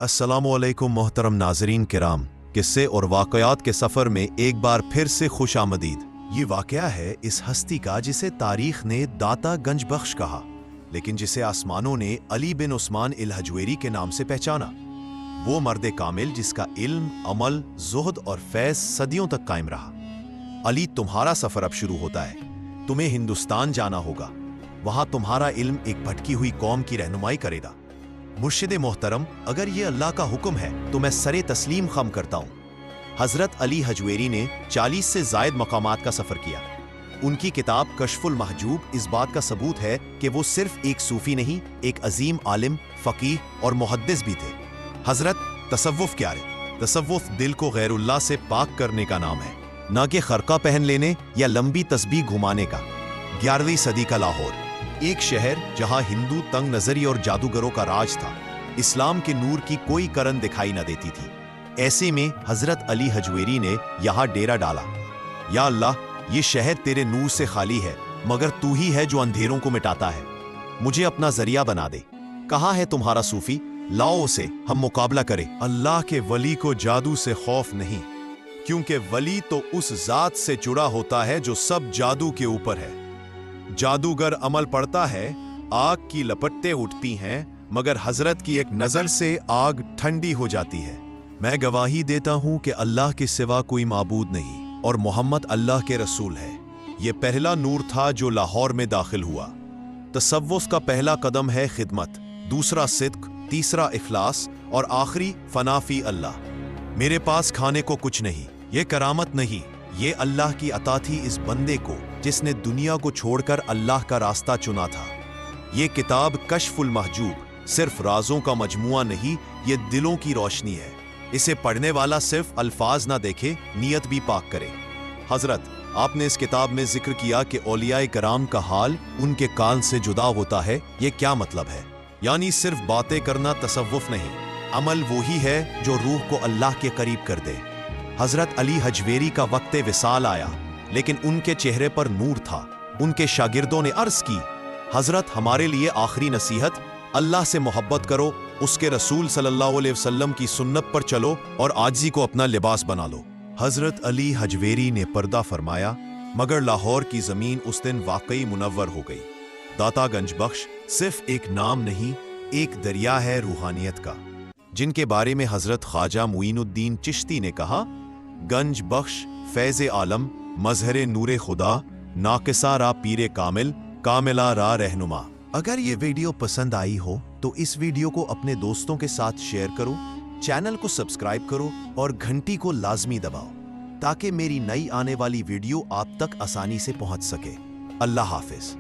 अस्सलामुअलैकुम मोहतरम नाजरीन किराम, किस्से और वाक़यात के सफ़र में एक बार फिर से खुश आमदीद। ये वाक़या है इस हस्ती का जिसे तारीख़ ने दाता गंज बख्श कहा, लेकिन जिसे आसमानों ने अली बिन उस्मान अल हजवेरी के नाम से पहचाना। वो मर्द कामिल जिसका इल्म, अमल, ज़ुहद और फैज़ सदियों तक कायम रहा। अली, तुम्हारा सफ़र अब शुरू होता है। तुम्हें हिंदुस्तान जाना होगा। वहाँ तुम्हारा इल्म एक भटकी हुई कौम की रहनुमाई करेगा। मुर्शिद मोहतरम, अगर ये अल्लाह का हुक्म है तो मैं सरे तस्लीम खम करता हूँ। हज़रत अली हजवेरी ने 40 से ज़ायद मकामात का सफ़र किया। उनकी किताब कश्फुल महजूब इस बात का सबूत है कि वो सिर्फ एक सूफ़ी नहीं, एक अजीम आलिम, फ़कीह और मुहद्दिस भी थे। हज़रत, तसव्वुफ़ क्या है? तसव्वुफ़ दिल को गैरुल्लाह से पाक करने का नाम है, न कि खरका पहन लेने या लंबी तस्बीह घुमाने का। 11वीं सदी का लाहौर, एक शहर जहां हिंदू तंग नजरी और जादूगरों का राज था। इस्लाम के नूर की कोई करन दिखाई न देती थी। ऐसे में हजरत अली हजवेरी ने यहां डेरा डाला। या अल्लाह, ये शहर तेरे नूर से खाली है, मगर तू ही है जो अंधेरों को मिटाता है। मुझे अपना जरिया बना दे। कहाँ है तुम्हारा सूफी? लाओ उसे, हम मुकाबला करें। अल्लाह के वली को जादू से खौफ नहीं, क्योंकि वली तो उस जात से जुड़ा होता है जो सब जादू के ऊपर है। जादूगर अमल पड़ता है, आग की लपटें उठती हैं, मगर हजरत की एक नजर से आग ठंडी हो जाती है। मैं गवाही देता हूं कि अल्लाह के सिवा कोई माबूद नहीं और मोहम्मद अल्लाह के रसूल है। ये पहला नूर था जो लाहौर में दाखिल हुआ। तसव्वुफ़ का पहला कदम है खिदमत, दूसरा सिद्क, तीसरा इखलास और आखिरी फनाफी अल्लाह। मेरे पास खाने को कुछ नहीं, ये करामत नहीं, ये अल्लाह की अता थी इस बंदे को जिसने दुनिया को छोड़कर अल्लाह का रास्ता चुना था। ये किताब कश्फुल महजूब सिर्फ राजों का मजमुआ नहीं, ये दिलों की रोशनी है। इसे पढ़ने वाला सिर्फ अल्फाज ना देखे, नियत भी पाक करे। हजरत, आपने इस किताब में जिक्र किया कि औलियाए कराम का हाल उनके कान से जुदा होता है। ये क्या मतलब है? यानी सिर्फ बातें करना तसव्वुफ नहीं, अमल वही है जो रूह को अल्लाह के करीब कर दे। हजरत अली हजवेरी का वक्त विसाल आया, लेकिन उनके चेहरे पर नूर था। उनके शागिर्दों ने अर्ज की, हजरत, हमारे लिए आखिरी नसीहत, अल्लाह से मोहब्बत करो, उसके रसूल सल्लल्लाहु अलैहि वसल्लम की सुन्नत पर चलो और आजिज़ी को अपना लिबास बना लो। हजरत अली हजवेरी ने पर्दा फरमाया, मगर लाहौर की जमीन उस दिन वाकई मुनव्वर हो गई। दाता गंज बख्श सिर्फ एक नाम नहीं, एक दरिया है रूहानियत का, जिनके बारे में हजरत ख्वाजा मुईनुद्दीन चिश्ती ने कहा, गंज बख्श फैज़े आलम, मजहरे नूरे खुदा, नाकिसा रा पीरे कामिल, कामिला रा रहनुमा। अगर ये वीडियो पसंद आई हो तो इस वीडियो को अपने दोस्तों के साथ शेयर करो, चैनल को सब्सक्राइब करो और घंटी को लाजमी दबाओ, ताकि मेरी नई आने वाली वीडियो आप तक आसानी से पहुंच सके। अल्लाह हाफिज।